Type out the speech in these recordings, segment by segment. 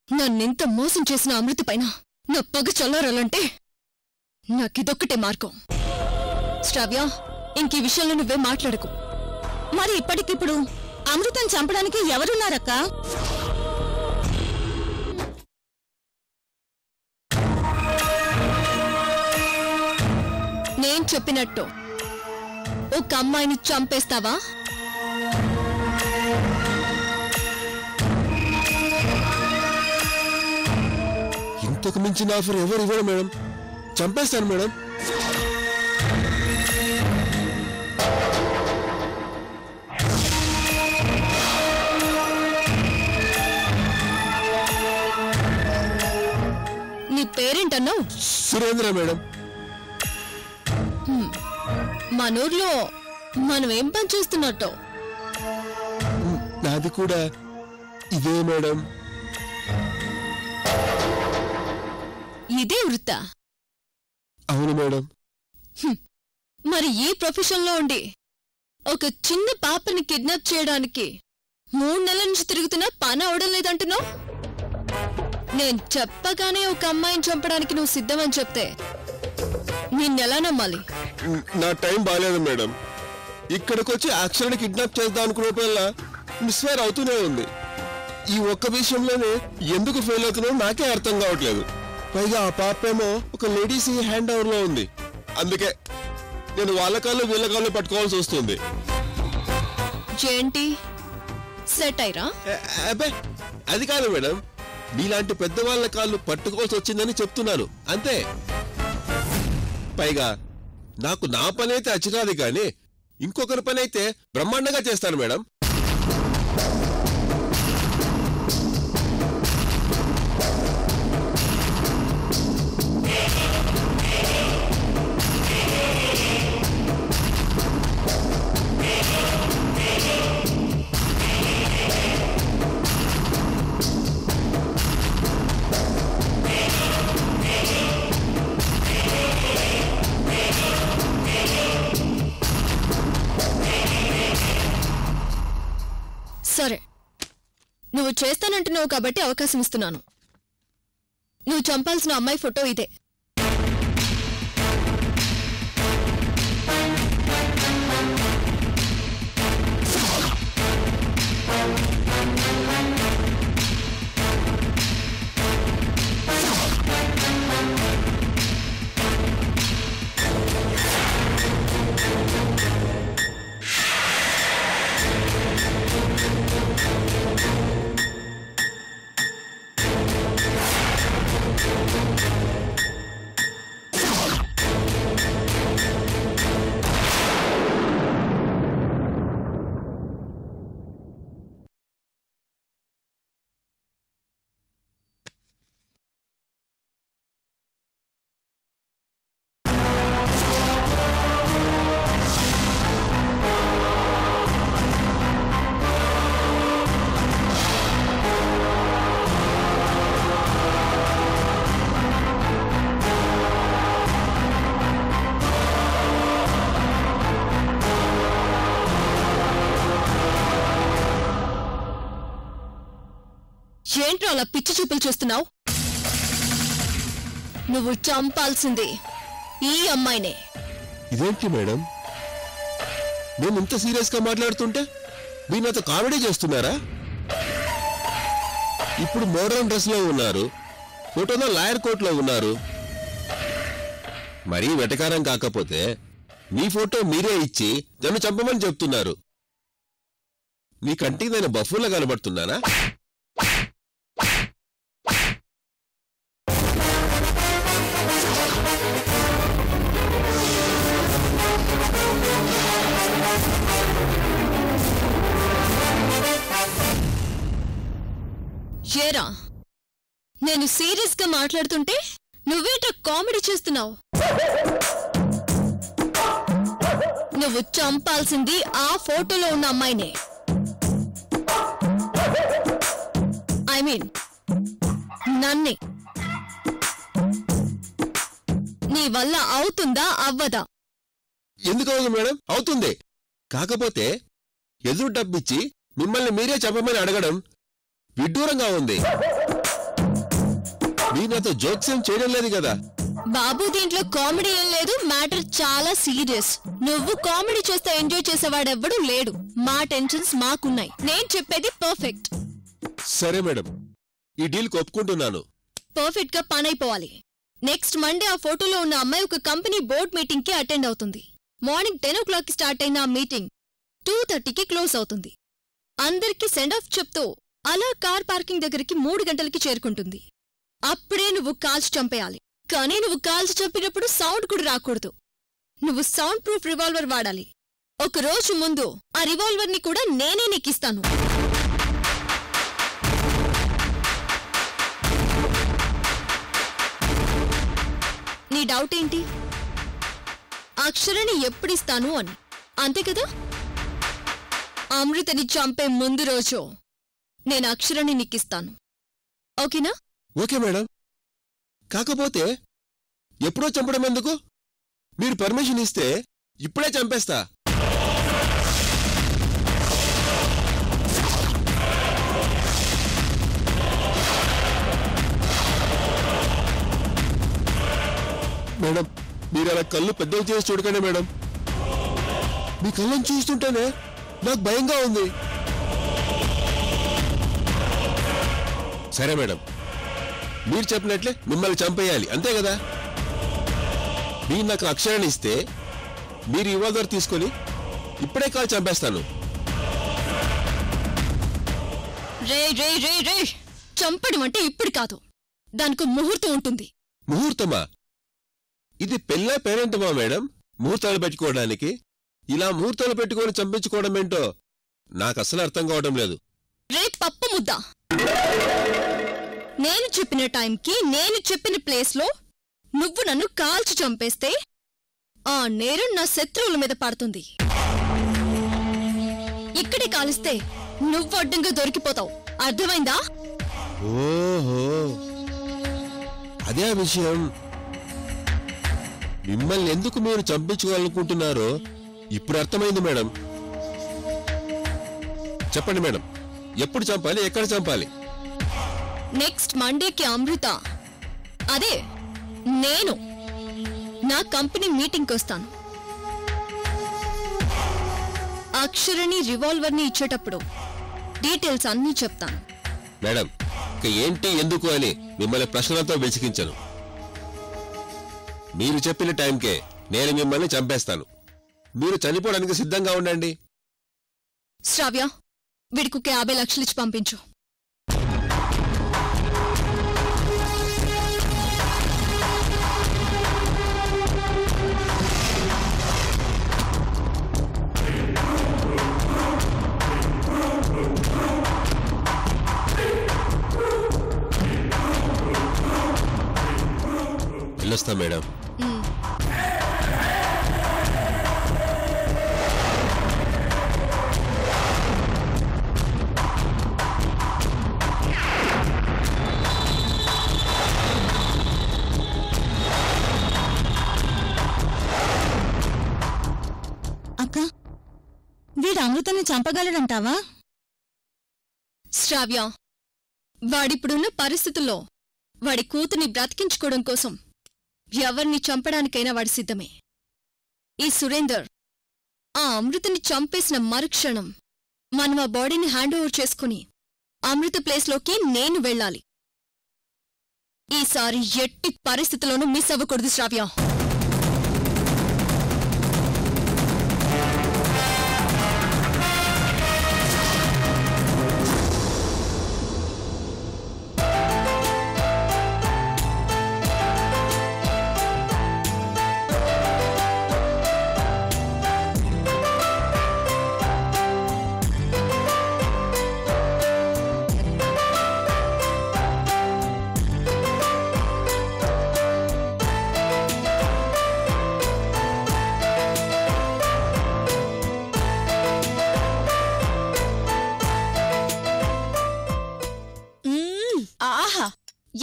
నన్నింత మోసం చేసిన అమృత పైన నా పగ చల్లారాలంటే నాకిదొక్కటే మార్గం. శ్రావ్య, ఇంక ఈ విషయంలో నువ్వే మాట్లాడకు. మరి ఇప్పటికిప్పుడు అమృతం చంపడానికి ఎవరున్నారక్క? నేను చెప్పినట్టు ఒక అమ్మాయిని చంపేస్తావా? ఇంతకు మించిన ఆఫర్ ఎవరు ఇవ్వడం మేడం. చంపేస్తాను మేడం. నీ పేరేంటన్నావు? సురేంద్ర మేడం. మనూర్లో మనం ఏం పని చేస్తున్నట్టు? నాది కూడా ఇదే మేడం. ఇదే వృత్తా? అవును మేడం. మరి ఈ ప్రొఫెషన్లో ఉండి ఒక చిన్న పాపని కిడ్నాప్ చేయడానికి 3 నెలల నుంచి తిరుగుతున్నా పని అవడం లేదంటున్నావు. నేను చెప్పగానే ఒక అమ్మాయిని చంపడానికి నువ్వు సిద్ధమని చెప్తే నిన్నెలా నమ్మాలి? నా టైం బాగాలేదు మేడం. ఇక్కడికొచ్చి అక్షరాన్ని కిడ్నాప్ చేద్దాం అనుకునేపల్లా మిస్ఫైర్ అవుతూనే ఉంది. ఈ ఒక్క విషయంలోనే ఎందుకు ఫెయిల్ అవుతున్నావు నాకే అర్థం కావట్లేదు. పైగా ఆ పాపేమో ఒక లేడీస్ హ్యాండ్ ఓవర్ లో ఉంది. అందుకే నేను వాళ్ళ కాళ్ళు వీళ్ళ కాళ్ళు పట్టుకోవాల్సి వస్తుంది. ఏంటి సెట్ అయిరా? అబ్బే అది కాదు మేడం, నీలాంటి పెద్దవాళ్ళ కాళ్ళు పట్టుకోవాల్సి వచ్చిందని చెప్తున్నాను అంతే. పైగా నాకు నా పని అయితే అచ్చిరాది కానీ ఇంకొకరి పని అయితే బ్రహ్మాండంగా చేస్తాను మేడం. సరే, నువ్వు చేస్తానంటున్నావు కాబట్టి అవకాశం ఇస్తున్నాను. నువ్వు చంపాల్సిన అమ్మాయి ఫోటో ఇదే. ఏంట్రా అలా పిచ్చి చూపులు చూస్తున్నావు? నువ్వు చంపాల్సింది ఈ అమ్మాయినే. ఇదేంటి మేడం, నేను ఇంత సీరియస్ గా మాట్లాడుతుంటే మీరు నాతో కామెడీ చేస్తున్నారా? ఇప్పుడు మోడర్న్ డ్రెస్ లో ఉన్నారు, ఫోటోలో లాయర్ కోట్ లో ఉన్నారు. మరీ వెటకారం కాకపోతే మీ ఫోటో మీరే ఇచ్చి నన్ను చంపమని చెప్తున్నారు. మీ కంటికి నేను బఫూలా కనబడుతున్నానా? ఏరా, నేను సీరియస్ గా మాట్లాడుతుంటే నువ్వేట కామెడీ చేస్తున్నావు? నువ్వు చంపాల్సింది ఆ ఫోటోలో ఉన్న అమ్మాయినే. ఐ మీన్ నన్నే. నీ వల్ల అవుతుందా అవ్వదా? ఎందుకు అవుతుంది మేడం? అవుతుంది. కాకపోతే ఎదురు డబ్బిచ్చి మిమ్మల్ని మీరే చంపమని అడగడం విడ్డూరంగా ఉంది. మీరు నాతో జోక్స్ ఏం చేయడం లేదు కదా? బాబు దీంట్లో కామెడీ ఏం లేదు, మ్యాటర్ చాలా సీరియస్. నువ్వు కామెడీ చేస్తే ఎంజాయ్ చేసేవాడెవ్వడూ లేడు. మా టెన్షన్స్ మాకున్నాయి. నేను చెప్పేది పర్ఫెక్ట్. సరే మేడం, ఈ డీల్ ఒప్పుకుంటున్నాను. పర్ఫెక్ట్ గా పనైపోవాలి. నెక్స్ట్ మండే ఆ ఫోటోలో ఉన్న అమ్మాయి ఒక కంపెనీ బోర్డ్ మీటింగ్ కి అటెండ్ అవుతుంది. మార్నింగ్ 10 o'clock కి స్టార్ట్ అయిన ఆ మీటింగ్ 2:30కి క్లోజ్ అవుతుంది. అందరికీ సెండ్ ఆఫ్ చెప్తూ అలా కార్ పార్కింగ్ దగ్గరికి 3 గంటలకి చేరుకుంటుంది. అప్పుడే నువ్వు కాల్చి చంపేయాలి. కానీ నువ్వు కాల్చి చంపినప్పుడు సౌండ్ కూడా రాకూడదు. నువ్వు సౌండ్ ప్రూఫ్ రివాల్వర్ వాడాలి. ఒక రోజు ముందు ఆ రివాల్వర్ ని కూడా నేనే నీకిస్తాను. నీ డౌట్ ఏంటి? అక్షరని ఎప్పుడిస్తాను అని, అంతే కదా? అమృతని చంపే ముందు రోజు నేను అక్షరని నీకిస్తాను. ఓకేనా? Okay madam. కాకపోతే ఎప్పుడో చంపడం ఎందుకు? మీరు పర్మిషన్ ఇస్తే ఇప్పుడే చంపేస్తా. మేడం, మీరు అలా కళ్ళు పెద్దవి చేసి చూడకండి మేడం. మీ కళ్ళని చూస్తుంటేనే నాకు భయంగా ఉంది. సరే మేడం, మీరు చెప్పినట్లే మిమ్మల్ని చంపేయాలి, అంతే కదా? మీరు నాకు అక్షరాన్ని ఇస్తే మీరు రివాల్వర్ తీసుకొని ఇప్పుడే కాల్ చంపేస్తాను. రే రే రే రే చంపడం అంటే ఇప్పుడు కాదు, దానికి ముహూర్తం ఉంటుంది. ముహూర్తమా? ఇది పెళ్ళా పేరెంటమా మేడం ముహూర్తాలు పెట్టుకోవడానికి? ఇలా ముహూర్తాలు పెట్టుకొని చంపించుకోవడం ఏంటో నాకు అసలు అర్థం కావడం లేదు. రే పప్పు ముద్ద, నేను చెప్పిన టైంకి నేను చెప్పిన ప్లేస్లో నువ్వు నన్ను కాల్చి చంపేస్తే ఆ నేరం నా శత్రువుల మీద పడుతుంది. ఇక్కడే కాలిస్తే నువ్వు అడ్డంగా దొరికిపోతావు. అర్థమైందా? ఓహో, అదే ఆ విషయం. మిమ్మల్ని ఎందుకు మీరు చంపించుకోవాలనుకుంటున్నారో ఇప్పుడు అర్థమైంది మేడం. చెప్పండి మేడం, ఎప్పుడు చంపాలి, ఎక్కడ చంపాలి? నెక్స్ట్ మండేకి అమృత, అదే నేను, నా కంపెనీ మీటింగ్కి వస్తాను. అక్షరని రివాల్వర్ని ఇచ్చేటప్పుడు డీటెయిల్స్ అన్నీ చెప్తాను. మేడం, ఇక ఏంటి ఎందుకు అని మిమ్మల్ని ప్రశ్నలతో వెచికించను. మీరు చెప్పిన టైంకే నేను మిమ్మల్ని చంపేస్తాను. మీరు చనిపోవడానికి సిద్ధంగా ఉండండి. శ్రావ్య, వీడికి 50 లక్షలు ఇచ్చి పంపించు. వెళ్ళొస్తా మేడం. అక్క, వీడు అమృతని చంపగలడంటావా? శ్రావ్య, వాడిప్పుడున్న పరిస్థితుల్లో వాడి కూతుర్ని బ్రతికించుకోవడం కోసం ఎవరిని చంపడానికైనా వాడి సిద్ధమే. ఈ సురేందర్ ఆ అమృతని చంపేసిన మరుక్షణం మనం ఆ బాడీని హ్యాండ్ ఓవర్ చేసుకుని అమృత ప్లేస్లోకి నేను వెళ్ళాలి. ఈసారి ఎట్టి పరిస్థితుల్లోనూ మిస్ అవ్వకూడదు శ్రావ్య.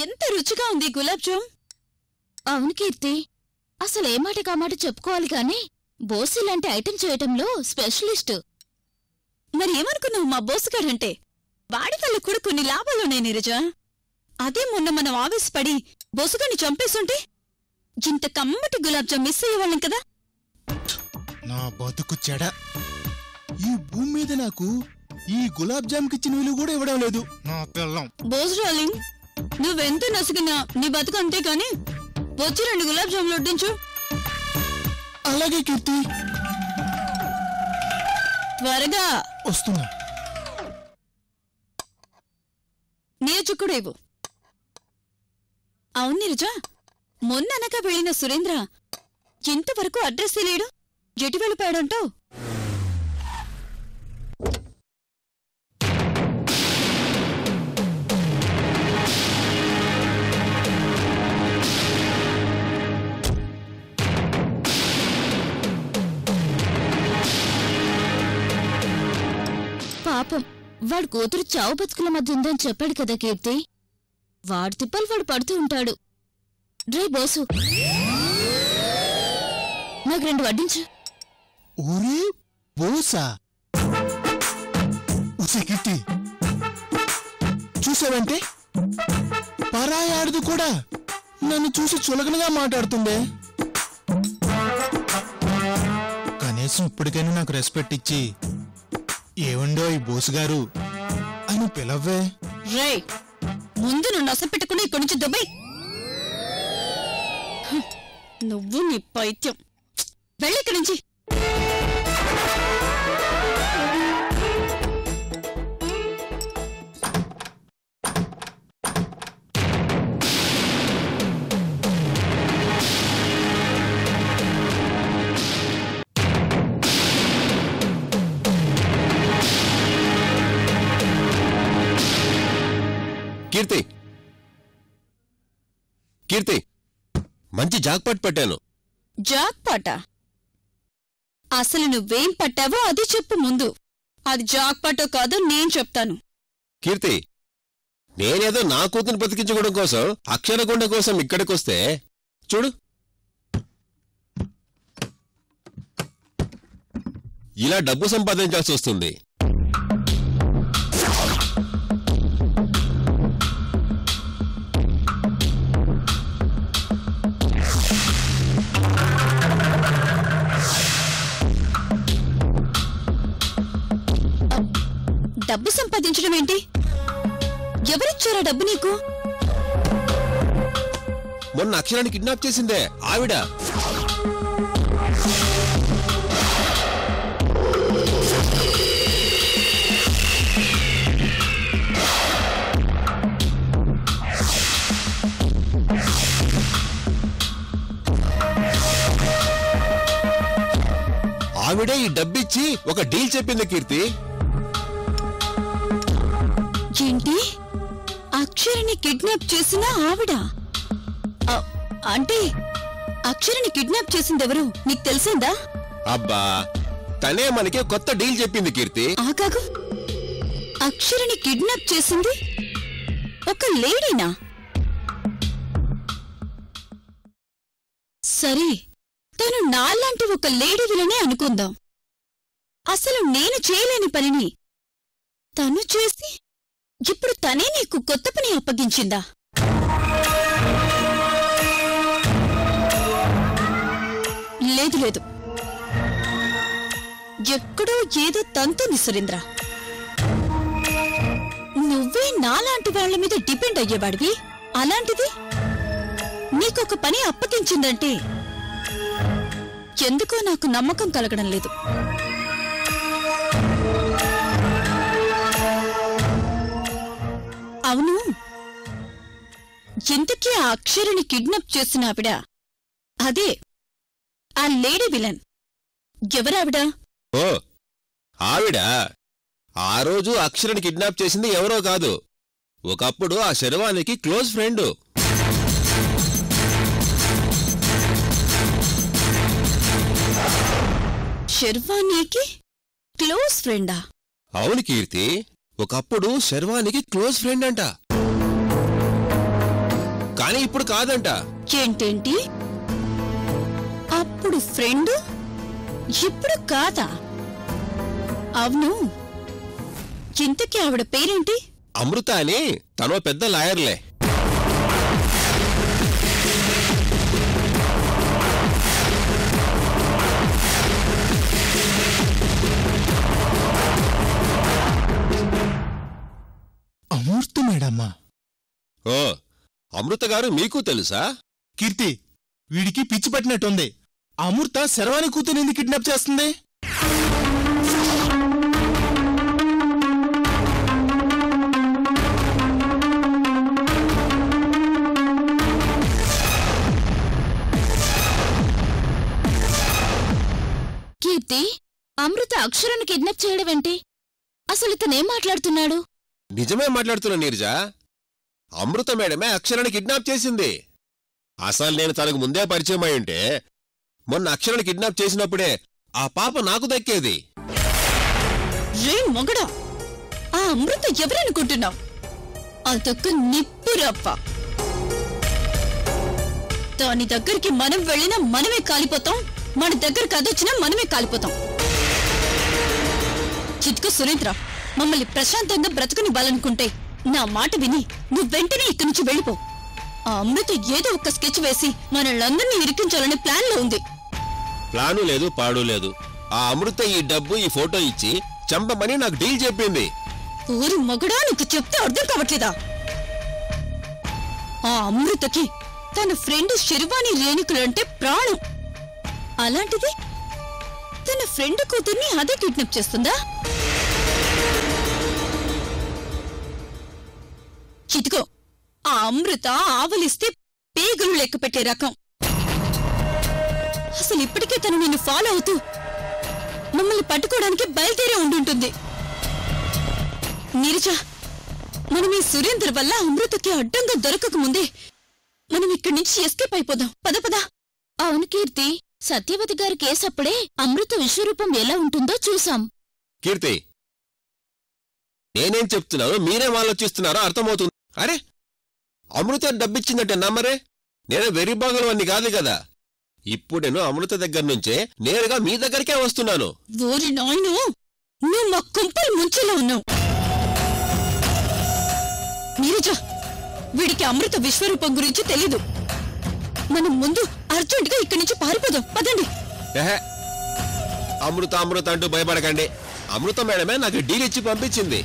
ఎంత రుచిగా ఉంది గులాబ్ జామ్. అవును కీర్తి, అసలు ఏ మాట కామాట చెప్పుకోవాలి గాని బోస్ ఇలాంటి ఐటెం చేయటంలో స్పెషలిస్ట్. మరి ఏమనుకున్నావు మా బోసుగాడంటే? వాడి వల్ల కూడా కొన్ని లాభాలున్నాయి నీరజ. అదే మొన్న మనం ఆవేశపడి బొసుగాని చంపేస్తుంటే ఇంత కమ్మటి గులాబ్ జామ్ మిస్ అయ్యేవాళ్ళం కదా. నా బతుకు చెడ. ఈ భూమి మీద నాకు ఈ గులాబ్ జామ్ కిచ్చిన విలువ కూడా ఇవ్వడం లేదు నా పిల్లం. బోస్ డార్లింగ్, నువ్వెంత నసిగినా నీ బతుకు అంతే కాని వచ్చి 2 గులాబ్ జాములు వడ్డించు. అలాగే కీర్తి, త్వరగా వస్తున్నా. నీరజు కూడా ఇవ్వు. అవును నీరజ, మొన్న అనగా వెళ్ళిన సురేంద్ర ఇంతవరకు అడ్రస్ లేడు. ఎటు వెళ్ళిపోయాడంటావు? పాపం, వాడు కూతురు చావు బతుకుల మధ్య ఉందని చెప్పాడు కదా కీర్తి. వాడి తిప్పలు వాడు పడుతూ ఉంటాడు. డ్రై బోసు, నాకు 2 వడ్డించు. ఒరే బోసా, ఉసే కీర్తి, చూసావంటే పరాయి ఆడదు కూడా నన్ను చూసి చులకనగా మాట్లాడుతుందే. కనీసం ఇప్పటికైనా నాకు రెస్పెక్ట్ ఇచ్చి ఏవండో ఈ బోసు గారు అని పిలవ్వే. రే, ముందు నువ్వు నొసపెట్టకుండా ఇక్కడి నుంచి దుబాయ్. నువ్వు నీ పైత్యం వెళ్ళి ఇక్కడి నుంచి. కీర్తి, కీర్తి, మంచి జాక్పాట్ పట్టాను. జాక్పాటా? అసలు నువ్వేం పట్టావో అది చెప్పు ముందు. అది జాక్పాటో కాదో నేను చెప్తాను. కీర్తి, నేనేదో నా కూతురు బతికించుకోవడం కోసం అక్షరగుండ కోసం ఇక్కడికొస్తే చూడు, ఇలా డబ్బు సంపాదించాల్సి వస్తుంది. డబ్బు సంపాదించడం ఏంటి? ఎవరిచ్చారా డబ్బు నీకు? మొన్న అక్షరాన్ని కిడ్నాప్ చేసిందే ఆవిడ. ఆవిడే ఈ డబ్బిచ్చి ఒక డీల్ చెప్పింది కీర్తి. ఏంటి? అక్షరని కిడ్నాప్ చేసిన ఆవిడ? అంటే అక్షరని కిడ్నాప్ చేసిందెవరు నీకు తెలిసిందా? అబ్బా, తనే మనకి కొత్త డీల్ చెప్పింది కీర్తి. ఆగాగు, అక్షరని కిడ్నాప్ చేసింది ఒక లేడీనా? సరే, తను నాలాంటి ఒక లేడీ విలనే అనుకుందాం. అసలు నేను చేయలేని పనిని తను చేసి ఇప్పుడు తనే నీకు కొత్త పని అప్పగించిందా? లేదు లేదు, ఎక్కడో ఏదో తంతుంది సురేంద్ర. నువ్వే నాలాంటి వాళ్ల మీద డిపెండ్ అయ్యేవాడివి. అలాంటిది నీకొక పని అప్పగించిందంటే ఎందుకో నాకు నమ్మకం కలగడం లేదు. అవును, ఇంతకీ ఆ అక్షరని కిడ్నాప్ చేసిన ఆవిడ, అదే ఆ లేడీ విలన్, ఎవరావిడ? ఓ, ఆవిడ ఆ రోజు అక్షరని కిడ్నాప్ చేసింది ఎవరో కాదు, ఒకప్పుడు ఆ శర్వానికి క్లోజ్ ఫ్రెండ్. శర్వానికి క్లోజ్ ఫ్రెండా? అవును కీర్తి, ఒకప్పుడు శర్వానికి క్లోజ్ ఫ్రెండ్ అంట, కానీ ఇప్పుడు కాదంట. ఏంటేంటి? అప్పుడు ఫ్రెండ్, ఇప్పుడు కాదా? అవును, ఇంతకీ ఆవిడ పేరేంటి? అమృత అని తనో పెద్ద లాయర్లే. వచ్చాడమ్మా. ఓ, అమృత గారు మీకు తెలుసా? కీర్తి, వీడికి పిచ్చి పట్టినట్టుంది. అమృత శర్వాణి కూతురు ఎందుకు కిడ్నాప్ చేస్తుంది? కీర్తి, అమృత అక్షరాన్ని కిడ్నాప్ చేయడమేంటి? అసలు ఇతనేం మాట్లాడుతున్నాడు? నిజమే మాట్లాడుతున్నా నీరజ. అమృత మేడమే అక్షరాన్ని కిడ్నాప్ చేసింది. అసలు నేను తనకు ముందే పరిచయం అయి ఉంటే మొన్న అక్షరాన్ని కిడ్నాప్ చేసినప్పుడే ఆ పాప నాకు దక్కేది. రే మొగడా, ఆ అమృత ఎవరనుకుంటున్నావు? అదొక్క నిప్పురప్ప. దాని దగ్గరికి మనం వెళ్ళినా మనమే కాలిపోతాం, మన దగ్గరకు అదొచ్చినా మనమే కాలిపోతాం. చిట్కు సురేంద్ర, మమ్మల్ని ప్రశాంతంగా బ్రతుకునివ్వాలనుకుంటే నా మాట విని నువ్వు వెంటనే ఇక్కడి నుంచి వెళ్ళిపో. ఆ అమృత ఏదో ఒక స్కెచ్ వేసి మనల్ని ఇరికించాలనే ప్లాన్ లో ఉంది. ప్లాను లేదు, పాడు లేదు. ఆ అమృత ఈ డబ్బు, ఈ ఫోటో ఇచ్చి చంపమని నాకు డీల్ చెప్పింది. ఊరి మొగడా, నీకు చెప్తే అర్థం కావట్లేదా? ఆ అమృతకి తన ఫ్రెండ్ శర్వాణి రేణుకులంటే ప్రాణం. అలాంటిది తన ఫ్రెండ్ కూతుర్ని అదే కిడ్నాప్ చేస్తుందా? ఇదిగో, ఆ అమృత ఆవలిస్తే పేగులు లెక్క పెట్టే రకం. అసలు ఇప్పటికే తను నిన్ను ఫాలో అవుతూ మమ్మల్ని పట్టుకోవడానికి బయలుదేరే ఉండుంటుంది. నీరజ, మనం ఈ సురేంద్ర వల్ల అమృతకి అడ్డంగా దొరకక ముందే మనం ఇక్కడి నుంచి ఎస్కేప్ అయిపోదాం. పద పద. అవును కీర్తి, సత్యవతి గారి కేసప్పుడే అమృత విశ్వరూపం ఎలా ఉంటుందో చూసాం. కీర్తి, నేనేం చెప్తున్నానో మీరేం ఆలోచిస్తున్నారో అర్థమవుతుంది. అరే, అమృత డబ్బిచ్చిందంటే నమ్మరే? నేను వెర్రిబాగులు అన్ని కాదు కదా. ఇప్పుడు నేను అమృత దగ్గర నుంచే నేరుగా మీ దగ్గరికే వస్తున్నాను. ఓరి నాయను, నువ్వు మా కుంపలు ముంచేలా ఉన్నావు. నీరజ, వీడికి అమృత విశ్వరూపం గురించి తెలీదు. మనం ముందు అర్జెంటుగా ఇక్కడి నుంచి పారిపోదాం. పదండి. అమృత అమృత అంటూ భయపడకండి. అమృత మేడమే నాకు డీల్ ఇచ్చి పంపించింది.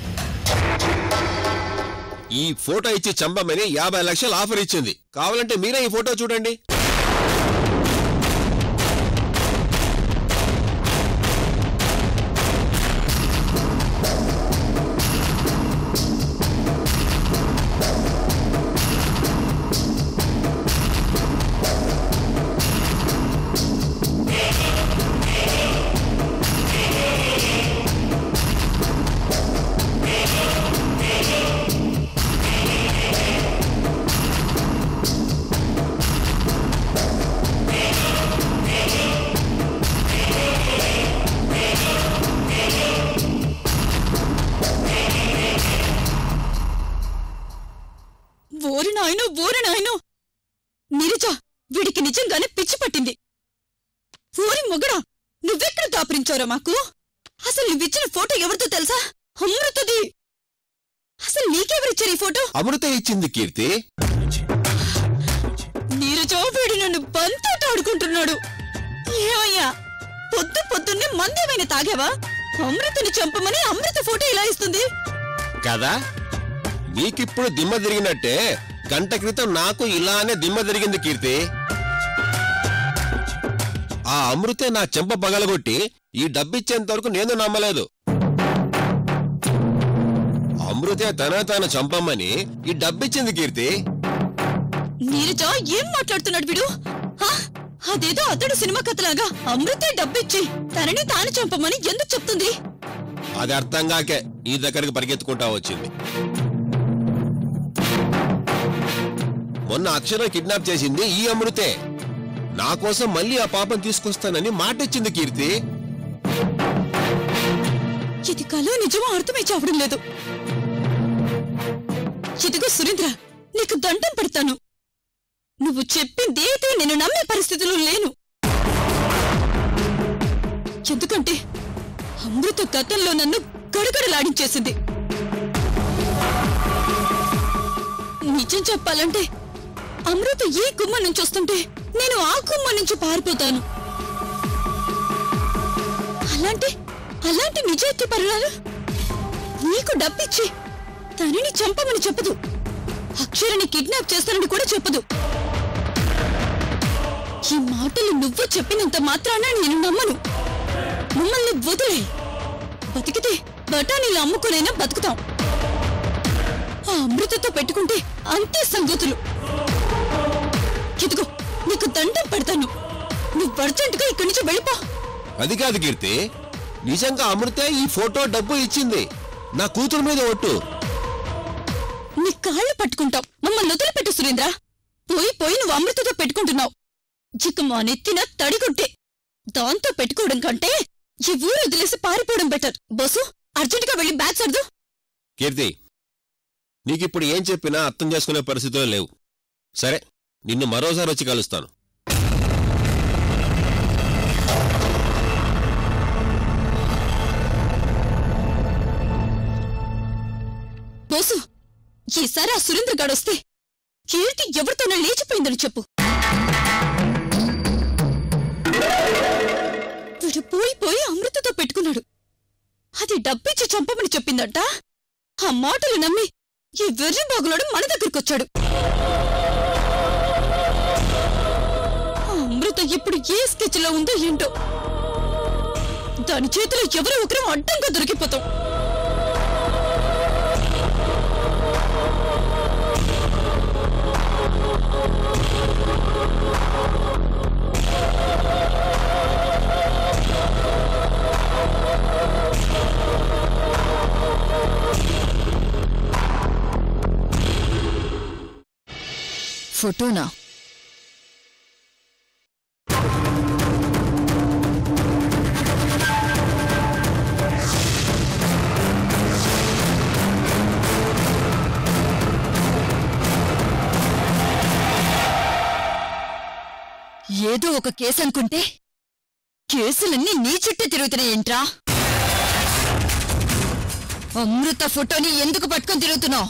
ఈ ఫోటో ఇచ్చి చంపమని 50 లక్షలు ఆఫర్ ఇచ్చింది. కావాలంటే మీరే ఈ ఫోటో చూడండి. ఓరి నాయనో, నీరజ, వీడికి నిజంగానే పిచ్చి పట్టింది. ఓరి మొగడా, నువ్వెక్కడ దాపరించారా మాకు? అసలు నువ్విచ్చిన ఫోటో ఎవరితో తెలుసా? అమృతది. అసలు నీకెవరిచ్చారు ఈ ఫోటో? అమృత ఇచ్చింది కీర్తి. నీరజ, వీడు నన్ను బంతాట ఆడుకుంటున్నాడు. ఏమయ్యా, పొద్దున్నే మందేమైనా తాగావా? అమృతని చంపమని అమృత ఫోటో ఇలా ఇస్తుంది కదా. నీకిప్పుడు దిమ్మ తిరిగినట్టే గంట క్రితం నాకు ఇలానే దిమ్మ తిరిగింది కీర్తి. ఆ అమృతే నా చెంప పగలగొట్టి ఈ డబ్బిచ్చేంత వరకు నేను నమ్మలేదు. అమృతే తాను చంపమ్మని ఈ డబ్బిచ్చింది కీర్తి. నీరజ, ఏం మాట్లాడుతున్నాడు వీడు? అదేదో అతడు సినిమా కథలాగా అమృతే డబ్బిచ్చి తనని తాను చంపమని ఎందుకు చెప్తుంది? అది అర్థంగాకే ఈ దగ్గరికి పరిగెత్తుకుంటా వచ్చింది. మొన్న అక్షర కిడ్నాప్ చేసింది ఈ అమృతే. నా కోసం మళ్ళీ ఆ పాపం తీసుకొస్తానని మాటిచ్చింది కీర్తి. ఇది కలో నిజమో అర్థమై చావడం లేదు. ఇదిగో సురేంద్ర, నీకు దండం పెడతాను. నువ్వు చెప్పిందేదో నేను నమ్మే పరిస్థితిలో లేను. ఎందుకంటే అమృత గతంలో నన్ను గడగడలాడించేసింది. నిజం చెప్పాలంటే అమృత ఈ గుమ్మ నుంచి వస్తుంటే నేను ఆ గుమ్మ నుంచి పారిపోతాను. అలాంటి నిజాయితీ పరురాలు నీకు డబ్బిచ్చి తనని చంపమని చెప్పదు, అక్షరని కిడ్నాప్ చేస్తానని కూడా చెప్పదు. ఈ మాటలు నువ్వు చెప్పినంత మాత్రాన నేను నమ్మను. మమ్మల్ని వదిలే, బతికితే బఠానీలు అమ్ముకునైనా బతుకుతాం. ఆ అమృతతో పెట్టుకుంటే అంతే సంగతులు. ఇదిగో నీకు దండం పెడతాను, నువ్వు అర్జెంటుగా ఇక్కడి నుంచి వెళ్ళిపో. అది కాదు కీర్తి, నిజంగా అమృతే ఈ ఫోటో డబ్బు ఇచ్చింది. నా కూతురు మీద ఒట్టు. నీ కాళ్ళు పట్టుకుంటాం, మమ్మల్ని వదిలిపెట్టు సురేంద్ర. పోయి పోయి నువ్వు అమృతతో పెట్టుకుంటున్నావు. ఇక మా నెత్తిన తడిగుంటే దాంతో పెట్టుకోవడం కంటే ఈ ఊరు వదిలేసి పారిపోవడం బెటర్. బస్సు అర్జెంటుగా వెళ్ళి బ్యాగ్ సర్దు. కీర్తి, నీకిప్పుడు ఏం చెప్పినా అర్థం చేసుకునే పరిస్థితుల్లో లేవు. సరే, నిన్ను మరోసారి వచ్చి కలుస్తాను. బోసు, ఈసారి ఆ సురేంద్ర గాడొస్తే కీర్తి ఎవరితోనో లేచిపోయిందని చెప్పు. వీడు పోయి పోయి అమృతతో పెట్టుకున్నాడు. అది డబ్బిచ్చి చంపమని చెప్పిందంట. ఆ మాటలు నమ్మి ఈ వెర్రి బాగులోడు మన దగ్గరకొచ్చాడు. అమృత ఇప్పుడు ఏ స్కెచ్ లో ఉందో ఏంటో. దాని చేతిలో ఎవరో ఒకరు అడ్డంగా దొరికిపోతాం. ఫోటోనా? ఏదో ఒక కేసు అనుకుంటే కేసులన్నీ నీ చుట్టూ తిరుగుతున్నాయేంట్రా? అమృత ఫోటోని ఎందుకు పట్టుకొని తిరుగుతున్నావు?